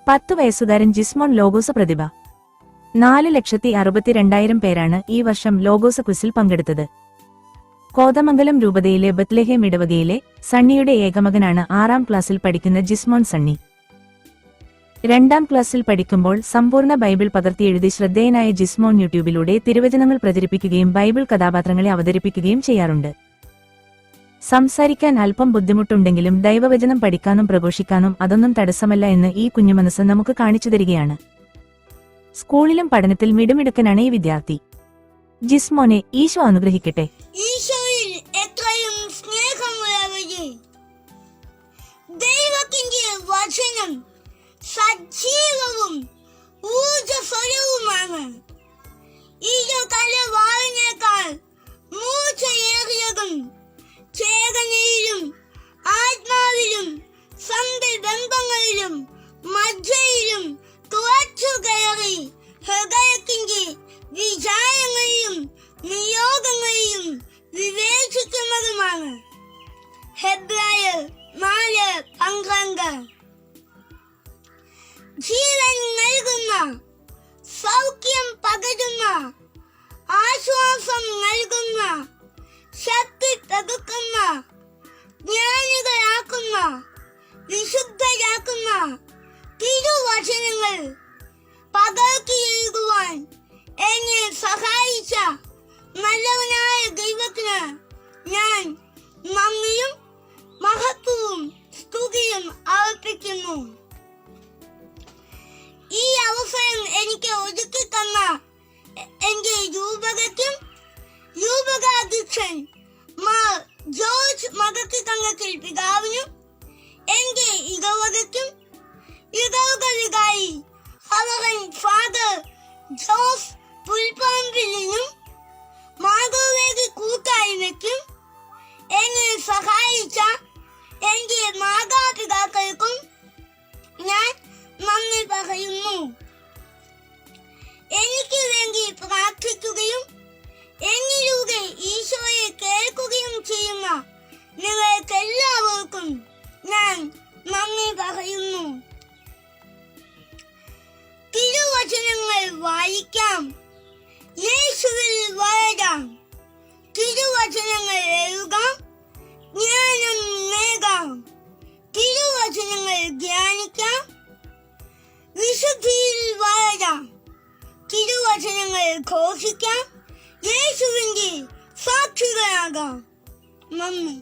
10 വയസ്സുകാരൻ ജിസ്മോൻ ലോഗോസ് പ്രതിഭ. 4,62,000 പേരാണ് ഈ വർഷം ലോഗോസ് ക്വിസിൽ പങ്കെടുത്തത്. കോതമംഗലം രൂപതയിലെ ബത്ലഹേം ഇടവകയിലെ സണ്ണിയുടെ ഏകമകനാണ് 6ാം ക്ലാസ്സിൽ പഠിക്കുന്ന ജിസ്മോൻ സണ്ണി. 2ാം ക്ലാസ്സിൽ പഠിക്കുമ്പോൾ സമ്പൂർണ്ണ ബൈബിൾ പകർത്തിയെഴുതി ശ്രദ്ധേയനായ ജിസ്മോൻ യൂട്യൂബിലൂടെ തിരുവചനങ്ങൾ പ്രചരിപ്പിക്കുകയും ബൈബിൾ കഥാപാത്രങ്ങളെ അവതരിപ്പിക്കുകയും ചെയ്യാറുണ്ട്. സംസാരിക്കാൻ അല്പം ബുദ്ധിമുട്ടുണ്ടെങ്കിലും ദൈവവചനം പഠിക്കാനും പ്രഘോഷിക്കാനും അതൊന്നും തടസ്സമല്ല എന്ന് ഈ കുഞ്ഞുമനസ്സ് നമുക്ക് കാണിച്ചു തരികയാണ്. സ്കൂളിലും പഠനത്തിൽ മിടുമിടുക്കനാണ് ഈ വിദ്യാർത്ഥി. ജിസ്മോനെ ഈശോ അനുഗ്രഹിക്കട്ടെ. ഈശോയിൽ എത്രയും സ്നേഹമുള്ളവരെ, ദൈവത്തിന്റെ വചനം സജീവവും ഊർജ്ജസ്വലവുമാണ്. ഇത് കലവാളിനേക്കാൾ മൂർച്ചയേറിയതും ചേതനയിലും ആത്മാവിലും സന്ധിബന്ധങ്ങളിലും മജ്ജയിലും തുറച്ചു കയറി ഹൃദയത്തിന്റെ വിചാരങ്ങളെയും നിയോഗങ്ങളെയും വിവേചിക്കുന്നതുമാണ്. ഹെബ്രായർ 4:12. ജീവൻ നൽകുന്ന, സൗഖ്യം പകരുന്ന, ആശ്വാസം നൽകുന്ന, ശക്തി തകർക്കുന്ന, ജ്ഞാനികളാക്കുന്ന, വിശുദ്ധരാക്കുന്ന തിരുവചനങ്ങൾ പകർത്തിയെഴുതുവാൻ എന്നെ സഹായിച്ച നല്ലവനായ ദൈവത്തിന് ഞാൻ നന്ദിയും മഹത്വവും സ്തുതിയും അർപ്പിക്കുന്നു. ഈ അവസരം എനിക്ക് ഒരുക്കി തന്ന എന്റെ രൂപകയ്ക്കും രൂപകാധ്യക്ഷൻ മാർ ജോർജ് മകത്തിക്കങ്ങത്തിൽ പിതാവിനും എന്റെ ഇടവകയ്ക്കും ഇടവക വികാരി റവറൻ ഫാദർ ജോസ് പുൽപ്പാമ്പിലിനും മാതൃവേദി കൂട്ടായ്മയ്ക്കും എന്നെ സഹായിച്ച എന്റെ മാതാപിതാക്കൾക്കും ഞാൻ നന്ദി പറയുന്നു. എനിക്ക് വേണ്ടി പ്രാർത്ഥിക്കുകയും എന്നിലൂടെ ഈശോയെ കേൾക്കുകയും ചെയ്യുന്ന നിങ്ങൾക്കെല്ലാവർക്കും ഞാൻ നന്ദി പറയുന്നു. തിരുവചനങ്ങൾ വായിക്കാം, യേശുവിൽ വളരാം. തിരുവചനങ്ങൾ എഴുതാം, ജ്ഞാനം നേടാം. തിരുവചനങ്ങൾ ധ്യാനിക്കാം, വിശുദ്ധിയിൽ വളരാം. തിരുവചനങ്ങൾ ഘോഷിക്കാം, യേശുവിന്റെ സാക്ഷികളാകാം. നന്ദി.